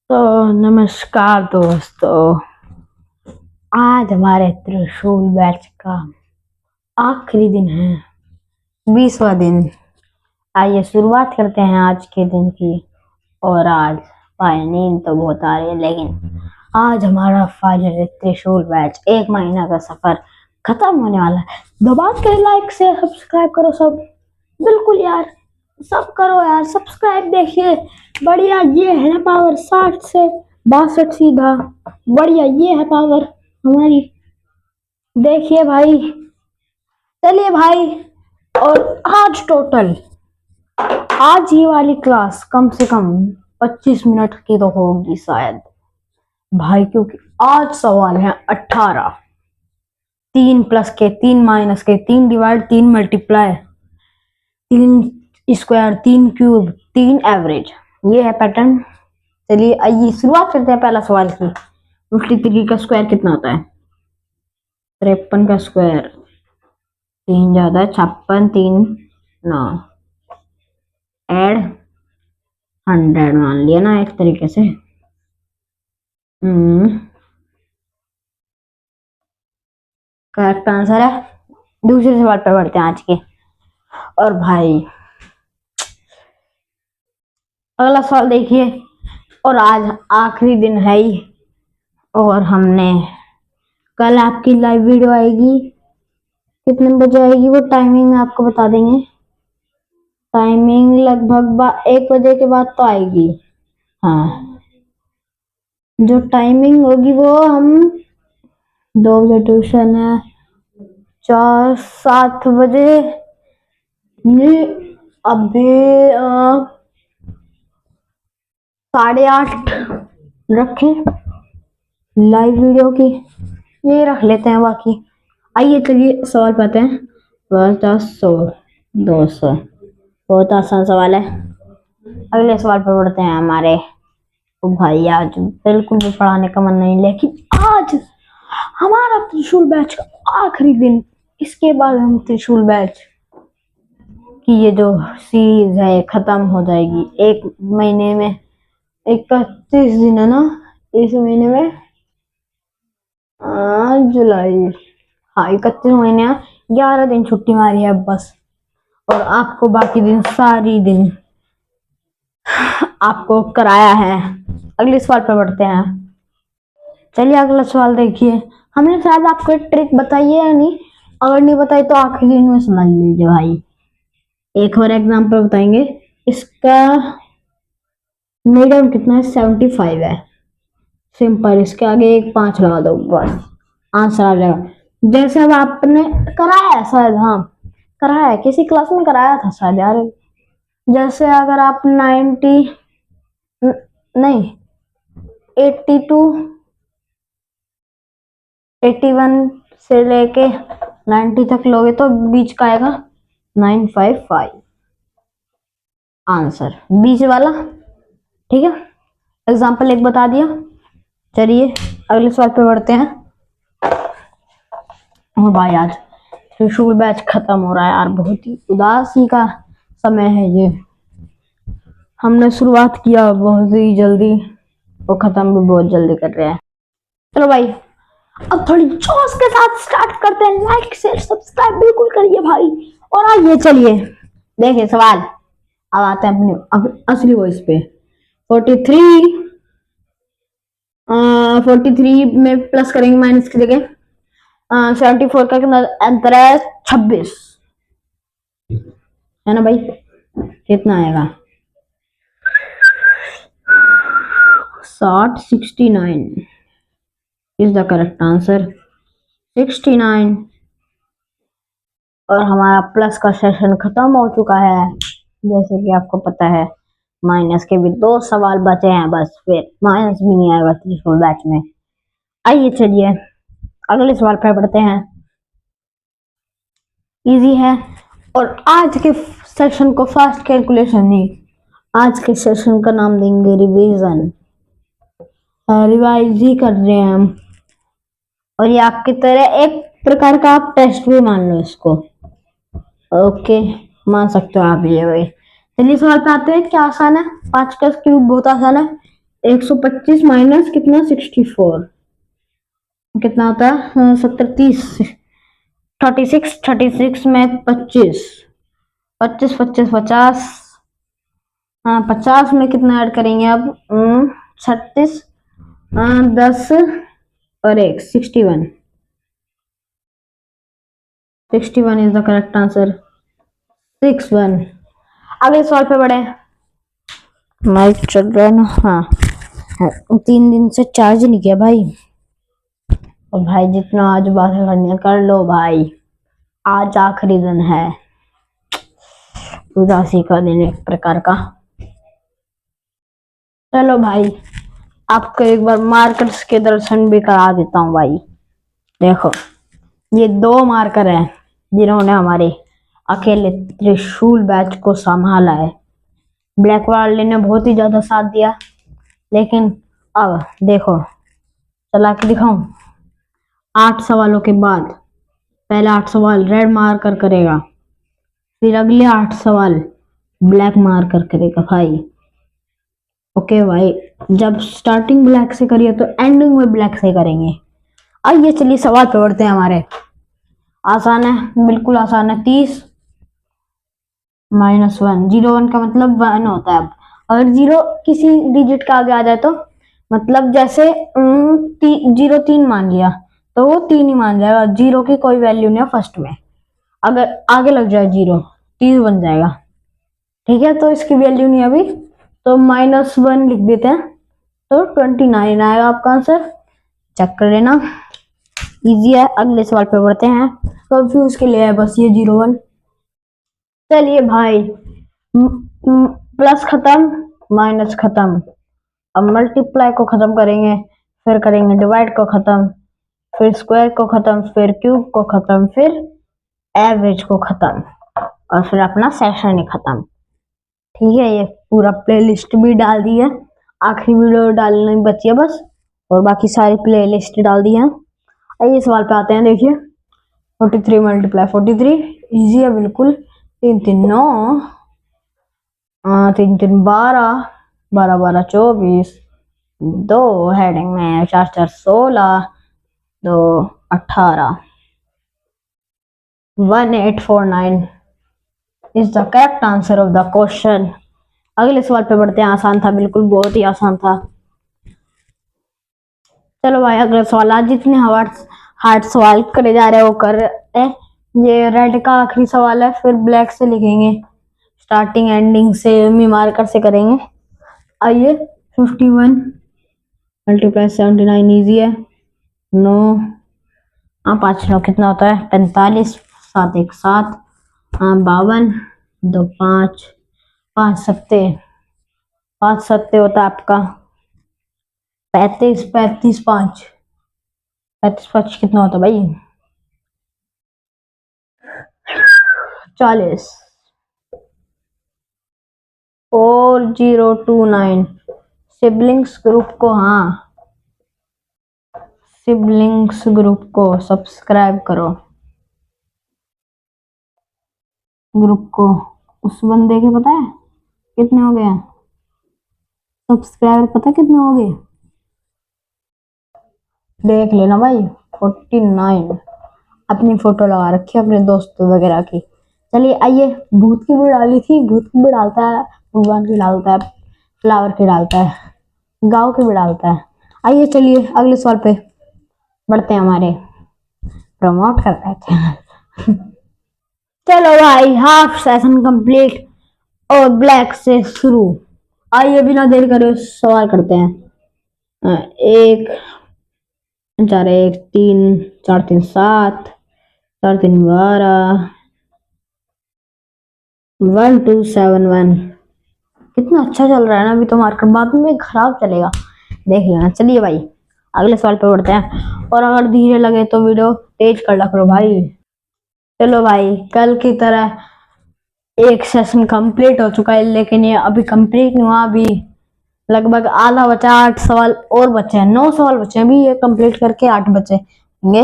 तो नमस्कार दोस्तों। आज हमारे त्रिशूल बैच का आखिरी दिन है, 20वां दिन। आइए शुरुआत करते हैं आज के दिन की। और आज भाई नींद तो बहुत आ रही है, लेकिन आज हमारा फाइनल त्रिशूल बैच 1 महीना का सफर खत्म होने वाला है। दबा के लाइक से सब्सक्राइब करो सब, बिल्कुल यार, सब करो यार सब्सक्राइब। देखिए बढ़िया, ये है ना पावर 60 से 62 सीधा। बढ़िया, ये है पावर हमारी। देखिए भाई, चलिए भाई। और आज टोटल, आज ये वाली क्लास कम से कम 25 मिनट की तो होगी शायद भाई, क्योंकि आज सवाल है 18। 3 प्लस के, 3 माइनस के, 3 divide, 3 multiply, 3 square, 3 cube, 3 average. ये है पैटर्न। चलिए आइए शुरुआत करते हैं पहला सवाल की। 53 का स्क्वायर कितना होता है? 53 का स्क्वायर, 3 ज्यादा 56, 3 9, एड 100 मान लिया ना एक तरीके से। करेक्ट आंसर है। दूसरे सवाल पर बढ़ते हैं आज के। और भाई अगला सवाल देखिए। और आज आखिरी दिन है ही, और हमने कल आपकी लाइव वीडियो आएगी। कितने बजे आएगी वो टाइमिंग आपको बता देंगे। टाइमिंग लगभग 1 बजे के बाद तो आएगी। हाँ, जो टाइमिंग होगी वो हम 2 बजे ट्यूशन है, 7 बजे। ये अभी 8:30 रखें लाइव वीडियो की, ये रख लेते हैं बाकी। आइए चलिए सवाल पाते हैं। 50, 100, 200, बहुत आसान सवाल है। अगले सवाल पर बढ़ते हैं हमारे। तो भाई आज बिल्कुल भी पढ़ाने का मन नहीं, लेकिन आज हमारा त्रिशूल बैच का आखिरी दिन। इसके बाद हम त्रिशूल बैच की ये जो सीरीज है खत्म हो जाएगी 1 महीने में। 31 दिन है ना इस महीने में, जुलाई। हाँ, 31 महीने, 11 दिन छुट्टी मारी है बस। और आपको बाकी दिन सारी दिन आपको कराया है। अगले सवाल पर बढ़ते हैं। चलिए अगला सवाल देखिए। हमने शायद आपको एक ट्रिक बताई है या नहीं? अगर नहीं बताई तो आखिरी दिन में समझ लीजिए भाई। एक और एग्जांपल बताएंगे। इसका मीडियम कितना है? 75 है। सिंपल, इसके आगे एक 5 लगा दो, बस आंसर आ जाएगा। जैसे अब आपने कराया है शायद, हाँ कराया है, किसी क्लास में कराया था शायद यार। जैसे अगर आप 90 नहीं 82, 81 से लेके 90 तक लोगे तो बीच का आएगा 955 आंसर, बीच वाला। ठीक है, एग्जाम्पल एक बता दिया। चलिए अगले सवाल पे बढ़ते हैं। और भाई आज त्रिशूल बैच खत्म हो रहा है यार, बहुत ही उदासी का समय है ये। हमने शुरुआत किया बहुत ही जल्दी और खत्म भी बहुत जल्दी कर रहे हैं। चलो भाई, अब थोड़ी जोश के साथ स्टार्ट करते हैं। लाइक शेयर सब्सक्राइब बिल्कुल करिए भाई। और आइए चलिए देखिए सवाल। अब आते हैं अपने असली वॉइस पे। 43, 43 में प्लस करेंगे माइनस की जगह। 74 का कितना अंतर है? 26 है ना भाई? कितना आएगा? 69 इज द करेक्ट आंसर, 69। और हमारा प्लस का सेशन खत्म हो चुका है, जैसे कि आपको पता है। माइनस के भी 2 सवाल बचे हैं बस, फिर माइनस भी नहीं आएगा त्रिशूल बैच में। आइए चलिए अगले सवाल पर बढ़ते हैं। इजी है। और आज के सेशन को फास्ट कैलकुलेशन नहीं, आज के सेशन का नाम देंगे रिवीजन। रिवाइज ही कर रहे हैं हम। और ये आपकी तरह एक प्रकार का आप टेस्ट भी मान लो इसको। ओके, मान सकते हो आप ये भाई। चलिए सवाल पे आते हैं। क्या आसान है? 5 का क्यूब बहुत आसान है। 125 माइनस कितना 64 कितना होता है 70 30 36 में 25 25 25 50 हाँ 50 में कितना ऐड करेंगे अब 36 10 और 1 61 इज द करेक्ट आंसर 61। अगले सवाल पे बढ़े। माइक चल रहा है ना हाँ 3 दिन से चार्ज नहीं किया भाई। और भाई जितना आज बातें करनी है कर लो भाई, आज आखिरी दिन है, उदासी का दिन एक प्रकार का। चलो भाई आपको एक बार मार्कर्स के दर्शन भी करा देता हूँ भाई। देखो ये 2 मार्कर हैं जिन्होंने हमारे अकेले त्रिशूल बैच को संभाला है। ब्लैक वाले ने बहुत ही ज्यादा साथ दिया, लेकिन अब देखो चला के दिखाऊं। 8 सवालों के बाद पहला 8 सवाल रेड मार्कर करेगा, फिर अगले 8 सवाल ब्लैक मार्कर करेगा भाई। ओके भाई, जब स्टार्टिंग ब्लैक से करिए तो एंडिंग में ब्लैक से करेंगे। आइए चलिए सवाल पे बढ़ते हैं हमारे। आसान है, बिल्कुल आसान है। 30 -1 0 1 का मतलब 1 होता है। अब अगर 0 किसी डिजिट का आगे आ जाए तो मतलब जैसे 0 3 मान लिया तो वो 3 ही मान जाएगा, 0 की कोई वैल्यू नहीं है फर्स्ट में। अगर आगे लग जाए 0 30 बन जाएगा। ठीक है, तो इसकी वैल्यू नहीं अभी, तो -1 लिख देते हैं तो 29 आएगा आपका आंसर। चेक कर लेना, इजी है। अगले सवाल पे बढ़ते हैं, कंफ्यूज के लिए है बस ये 0 1। चलिए भाई प्लस खत्म माइनस खत्म, अब मल्टीप्लाई को खत्म करेंगे, फिर करेंगे डिवाइड को खत्म, फिर स्क्वायर को खत्म, फिर क्यूब को खत्म, फिर एवरेज को खत्म, और फिर अपना सेशन ही खत्म। ठीक है, ये पूरा प्लेलिस्ट भी डाल दी है, आखिरी वीडियो डालनी बची है बस, और बाकी सारी प्लेलिस्ट डाल दी है। आइए सवाल पे आते हैं। देखिए 43 × 43 इजी है बिल्कुल। 3 3 9 3 3 12 12 12 24 2 हेडिंग में 4 4 16 2 18 1849 is the correct answer of the question. अगले सवाल पे बढ़ते हैं, आसान था बिल्कुल, बहुत ही आसान था। चलो भाई अगला सवाल, आज जितने हार्ड सवाल करे जा रहे हो कर रहे। ये रेड का आखिरी सवाल है, फिर ब्लैक से लिखेंगे, स्टार्टिंग एंडिंग से मी मार्कर से करेंगे। आइए 51 × 79 इजी है। 9 5 9 कितना होता है 45 7 1 7 52 2 5 5 सत्ते 5 सत्ते होता है आपका 35 35 5 35 5 कितना होता है भाई 40 4029। सिबलिंग्स ग्रुप को सिबलिंग्स ग्रुप को सब्सक्राइब करो, ग्रुप को। उस बंदे के पता है कितने हो गए सब्सक्राइबर, पता कितने हो गए देख लेना भाई 49। अपनी फोटो लगा रखी है अपने दोस्तों वगैरह की। चलिए आइए, भूत की भी डाली थी, भूत की भी डालता है, भगवान की डालता है, फ्लावर की डालता है, गाँव की भी डालता है। आइए चलिए अगले सवाल पे बढ़ते हैं, हमारे प्रमोट करते हैं चैनल। चलो भाई हाफ सेशन कंप्लीट और ब्लैक से शुरू। आइए बिना देर करे सवाल करते हैं। 1 4 1 3 4 3 7 4 3 12 1 2 7 1। कितना अच्छा चल रहा है ना अभी तो मार्केट, बाद में खराब चलेगा, देख लेना। चलिए भाई अगले सवाल पे बढ़ते हैं, और अगर धीरे लगे तो वीडियो तेज कर रखो भाई। चलो भाई कल की तरह एक सेशन कंप्लीट हो चुका है, लेकिन ये अभी कंप्लीट नहीं हुआ, अभी लगभग आधा बचा, 8 सवाल और बचे हैं, 9 सवाल बचे हैं अभी, ये कंप्लीट करके 8 बचेंगे।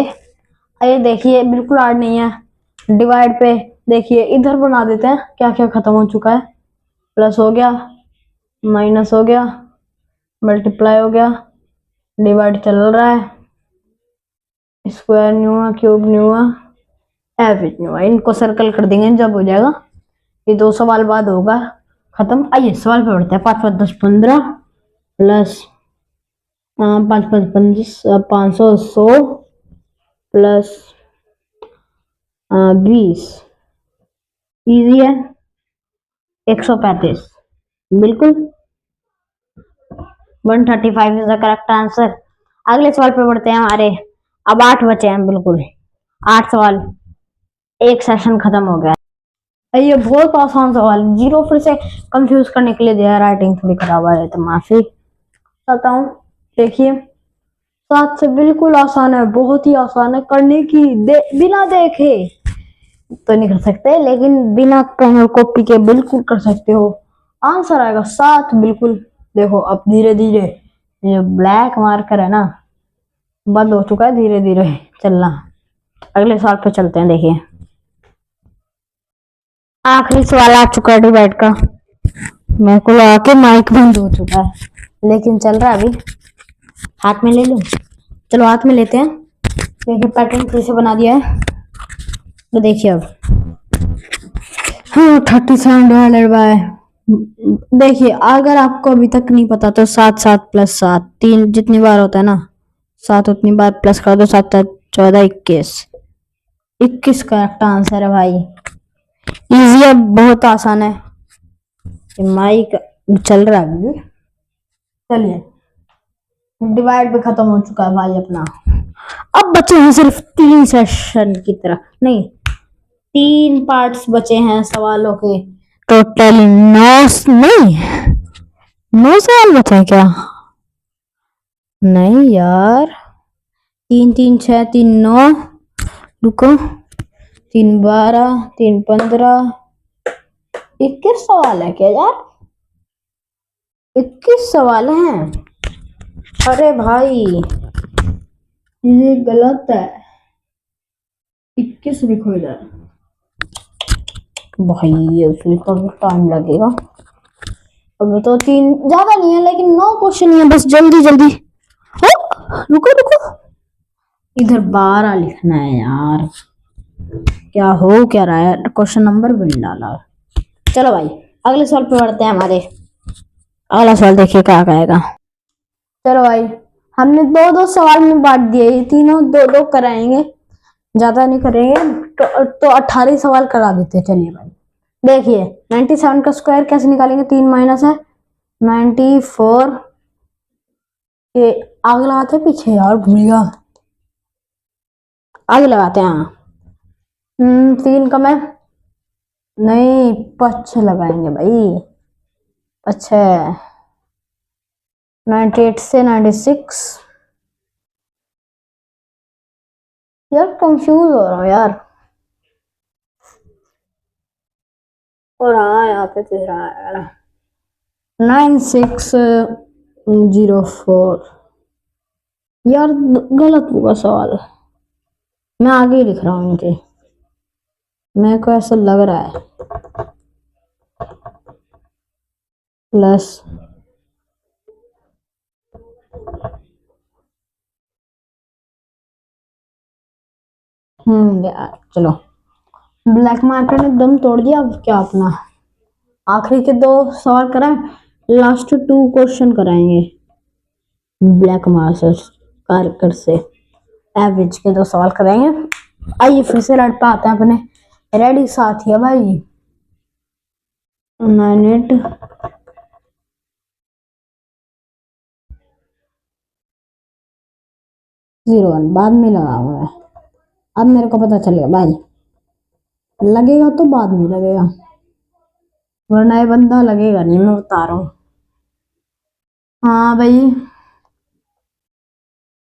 ये देखिए बिल्कुल 8 नहीं है। डिवाइड पे देखिए इधर बना देते हैं, क्या क्या खत्म हो चुका है, प्लस हो गया, माइनस हो गया, मल्टीप्लाई हो गया, डिवाइड चल रहा है, स्क्वायर नहीं हुआ, क्यूब नहीं हुआ, एवरेज नहीं हुआ। इनको सर्कल कर देंगे जब हो जाएगा, ये 2 सवाल बाद होगा खत्म। आइए सवाल पे बढ़ते हैं। 5 5 10 15 प्लस 5 5 25 500 100 प्लस 20 इजी है। 135 बिल्कुल 135 इज द करेक्ट आंसर। अगले सवाल पे बढ़ते हैं हमारे। अब 8 बचे हैं, बिल्कुल 8 सवाल, एक सेशन खत्म हो गया। ये बहुत आसान सवाल, जीरो फिर से कंफ्यूज करने के लिए दिया, राइटिंग थोड़ी खराब है तो माफी चाहता हूँ। देखिए 7 से बिल्कुल आसान है, बहुत ही आसान है करने की, बिना देखे तो नहीं कर सकते, लेकिन बिना पेन और कॉपी के बिल्कुल कर सकते हो। आंसर आएगा 7 बिल्कुल। देखो अब धीरे धीरे ये ब्लैक मार्कर है ना, बंद हो चुका है धीरे धीरे चलना। अगले सवाल पे चलते हैं। देखिए आखिरी सवाल आ चुका है डिवाइड का। मेरे को लगा के माइक बंद हो चुका है, लेकिन चल रहा है अभी। हाथ में ले लूं, चलो हाथ में लेते हैं। देखिए पैटर्न फिर से बना दिया है, तो देखिए अब 37 डिवाइडेड बाय, देखिए अगर आपको अभी तक नहीं पता तो 7 7 प्लस 7 3 जितनी बार होता है ना 7 उतनी बार प्लस कर दो, 7 7 14 21 21 करेक्ट आंसर है भाई। इजी है, बहुत आसान है। माइक चल रहा है अभी। चलिए डिवाइड भी खत्म हो चुका है भाई अपना। अब बचे हैं सिर्फ 3 सेशन की तरह, नहीं 3 पार्ट्स बचे हैं सवालों के। टोटल 9 सवाल बचे हैं क्या? नहीं यार, 3 3 6 3 9, रुको 3 12 3 15, 21 सवाल है क्या यार? 21 सवाल हैं। अरे भाई ये गलत है, 21 लिखो इधर भाई, ये उसमें तो टाइम लगेगा। अब तो 3 ज्यादा नहीं है, लेकिन 9 क्वेश्चन ही है, बस जल्दी जल्दी। रुको रुको, इधर 12 लिखना है यार, क्या हो क्या रहा है, क्वेश्चन नंबर भी नहीं डाला। चलो भाई अगले सवाल पे बढ़ते हैं हमारे। अगला सवाल देखिए क्या कहेगा। चलो भाई हमने 2 2 सवाल में बांट दिए, ये तीनों 2 2 कराएंगे, ज्यादा नहीं करेंगे तो 18 सवाल करा देते। चलिए भाई देखिए 97 का स्क्वायर कैसे निकालेंगे, 3 माइनस है 94 के आगे लगाते हैं, पीछे यार भूल गया, आगे लगाते हैं। हाँ 3 कम है, नहीं पछ लगाएंगे भाई, पछ 98 से 96 यार, कंफ्यूज हो रहा हूँ यार। और हाँ यहाँ पे दिख रहा है 9604 यार, गलत हुआ सवाल, मैं आगे ही लिख रहा हूँ इनके, मेरे को ऐसा लग रहा है प्लस यार चलो, ब्लैक मार्कर ने दम तोड़ दिया। अब क्या अपना आखिरी के 2 सवाल कराएं, लास्ट 2 क्वेश्चन कराएंगे ब्लैक मार्कर से, एवरेज के 2 सवाल कराएंगे। आइए फिर से लड़ पे आते हैं अपने रेडी साथी है भाई। 98 01 बाद में लगाऊंगा मैं, अब मेरे को पता चलेगा भाई, लगेगा तो बाद में लगेगा, वरना ये बंदा लगेगा नहीं, मैं बता रहा हूँ। हाँ भाई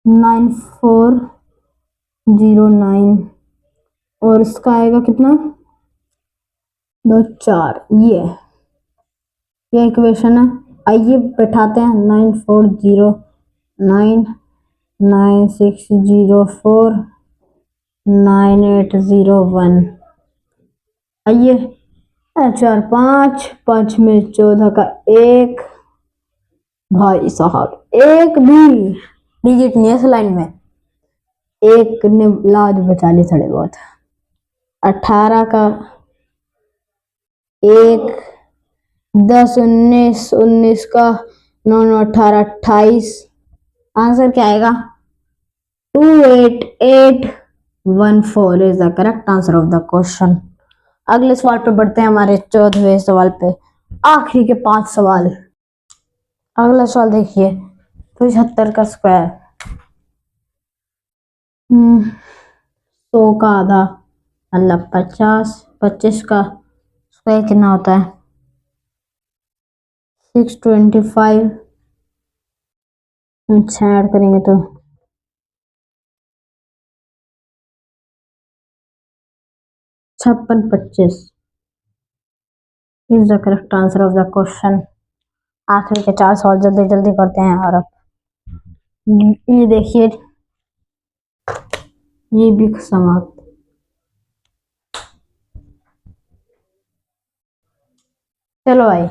9409 और इसका आएगा कितना, 2 4, ये इक्वेशन है। आइए बैठाते हैं 9409 9604 9801, आइए 4 5 5 में 14 का 1 भाई साहब एक भी डिजिट नहीं है इस लाइन में। एक ने लाज बचा ली थोड़े बहुत। 18 का एक, 10 19, 19 का 9 9 18 28। आंसर क्या आएगा? 28814 is the correct answer of the question. अगले सवाल पे बढ़ते हैं, हमारे 14वें सवाल पे, आखिरी के 5 सवाल। अगला सवाल देखिए, 75 का स्क्वायर। 100 का आधा मतलब 50। 25 का स्क्वायर कितना होता है? 625। अच्छा ऐड करेंगे तो 5625 is the correct answer of the question. आखिरी के 4 सवाल जल्दी जल्दी करते हैं। और अब ये देखिए, ये भी समाप्त। चलो भाई,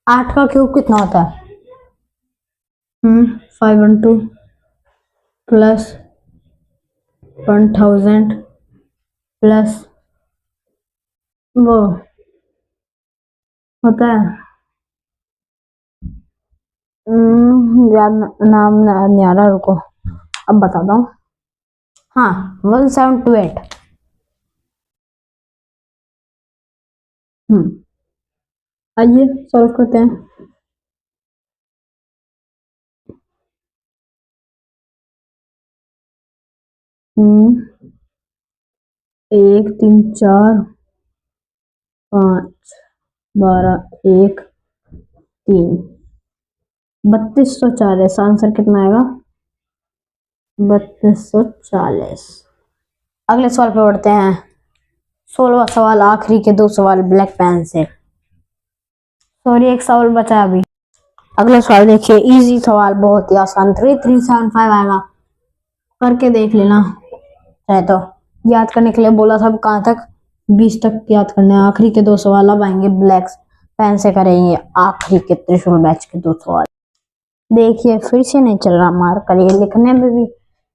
8 का क्यूब कितना होता है? 512 प्लस 1000 प्लस वो होता है, याद नाम नहीं आ रहा, रुको अब बताता हूँ। हाँ, 1728। आइए सॉल्व करते हैं। एक 3 4 5 12 1 3 3240। आंसर कितना आएगा? 3240। अगले सवाल पे बढ़ते हैं। 16वां सवाल, आखिरी के 2 सवाल ब्लैक पेन से। सॉरी, एक सवाल बचा अभी। अगला सवाल देखिए, इजी सवाल, बहुत ही आसान। 3375 आएगा, करके देख लेना चाहे तो। याद करने के लिए बोला था, कहाँ तक? 20 तक याद करने। आखिरी के 2 सवाल अब आएंगे, ब्लैक पेन से करेंगे आखिरी के त्रिशूल बैच के 2 सवाल। देखिए फिर से नहीं चल रहा मार्कर, ये लिखने में भी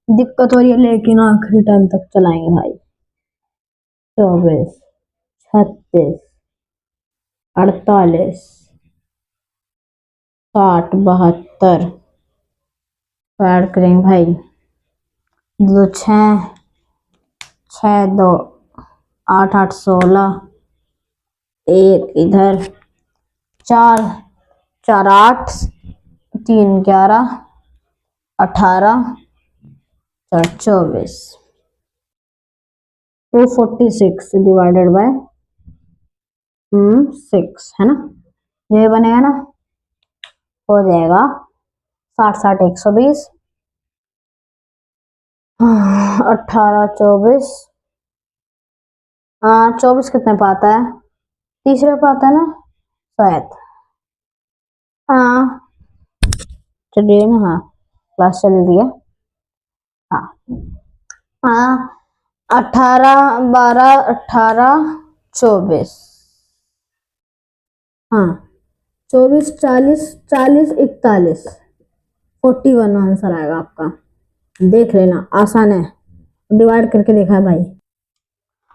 दिक्कत हो रही है, लेकिन आखिरी टाइम तक चलाएंगे भाई। 24 36 48 60 72 ऐड करेंगे भाई। 2 6 6 2 8 8 16, एक इधर 4 4 8 3 11 18 4 24। 246 डिवाइडेड बाय 6 है ना, ये बनेगा ना, हो जाएगा 60 60 120। 18 24। 24 कितने पाता है? तीसरे पाता है ना शायद। हाँ चलिए ना, हाँ क्लास चल रही है। हाँ 18 12 18 24। हाँ 24 40 40 41 41 आंसर आएगा आपका। देख लेना, आसान है, डिवाइड करके देखा है भाई।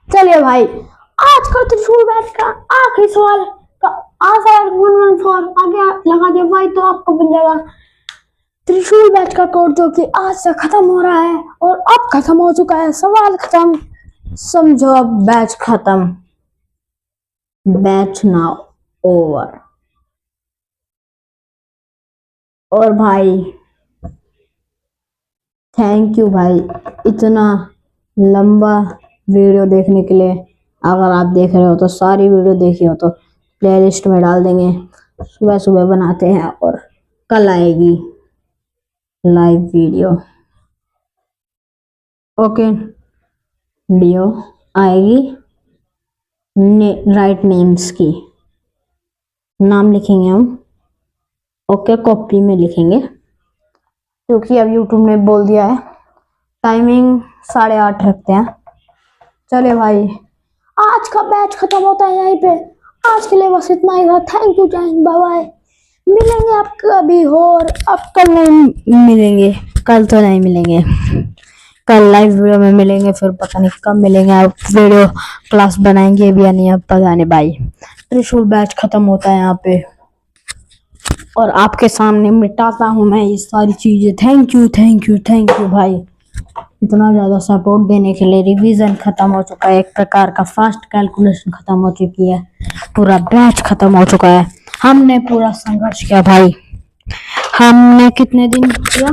चलिए भाई, आज का त्रिशूल बैच का आखिरी सवाल का आंसर 114 आगे लगा दिया भाई, तो आपको मिल जाएगा त्रिशूल बैच का कोड, जो कि आज से खत्म हो रहा है। और अब खत्म हो चुका है, सवाल खत्म, समझो अब बैच खत्म, बैच नाउ ओवर। और भाई थैंक यू भाई, इतना लंबा वीडियो देखने के लिए। अगर आप देख रहे हो तो सारी वीडियो देखी हो तो प्लेलिस्ट में डाल देंगे, सुबह सुबह बनाते हैं। और कल आएगी लाइव वीडियो, ओके वीडियो आएगी राइट नेम्स की, नाम लिखेंगे हम, ओके कॉपी में लिखेंगे, क्योंकि अब यूट्यूब ने बोल दिया है टाइमिंग 8:30 रखते हैं। चले भाई, आज का बैच खत्म होता है यहीं पे। आज के लिए बस इतना ही था। थैंक यू, जय हिंद, बाय बाय। मिलेंगे आप कभी और अब कल नहीं मिलेंगे, कल तो नहीं मिलेंगे, कल लाइव वीडियो में मिलेंगे, फिर पता नहीं कब मिलेंगे। आप वीडियो क्लास बनाएंगे भी या नहीं अब पता नहीं भाई। त्रिशूल बैच खत्म होता है यहाँ पे और आपके सामने मिटाता हूँ मैं ये सारी चीजें। Thank you thank you thank you भाई, इतना ज्यादा सपोर्ट देने के लिए। रिवीजन खत्म हो चुका है, एक प्रकार का फास्ट कैलकुलेशन खत्म हो चुकी है, पूरा बैच खत्म हो चुका है। हमने पूरा संघर्ष किया भाई, हमने कितने दिन किया,